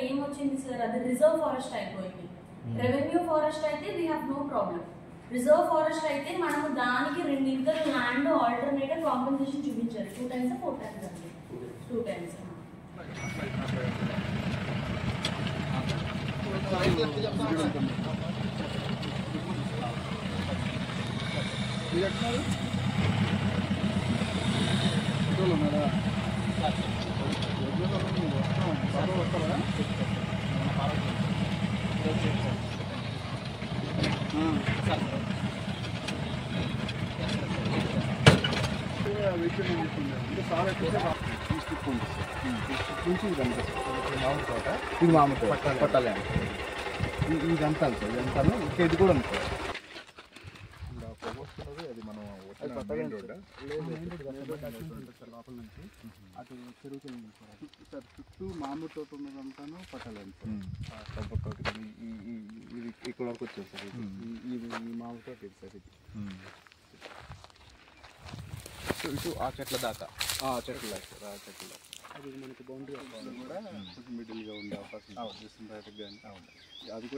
ఏం వచ్చింది సార్, అది రిజర్వ్ ఫారెస్ట్ అయిపోయింది. రెవెన్యూ ఫారెస్ట్ అయితే we have no problem. Reserve forest అయితే మనము దానికి 2 ఇంకర్ ల్యాండ్ ఆల్టర్నేటివ్ కాంపెన్సేషన్ చూపించారు. 2 times 4 times అండి. 2 times. ఇది మామిడి పట్టాలి ఇదంతా సార్, ఇదంతా ఇంకా ఇది కూడా ఉంది సార్. అది మనం లోపల నుంచి అటు పెరుగుతుంది సార్. చుట్టూ మామిడి తోట ఉన్నదంతాను పట్టాలండి సార్. కొబ్బరి తోట ఇది ఇక్కడ వరకు వచ్చేది సార్. ఇది మామిడి తోట ఇది సార్. ఇది ఇటు ఆ చెట్ల దాకా చెట్ల దాకా సార్. ఆ చెట్ల దాకా అది మనకి బౌండరీ కూడా కొంచెం మిడిల్గా ఉండే అవకాశం కానీ అది కూడా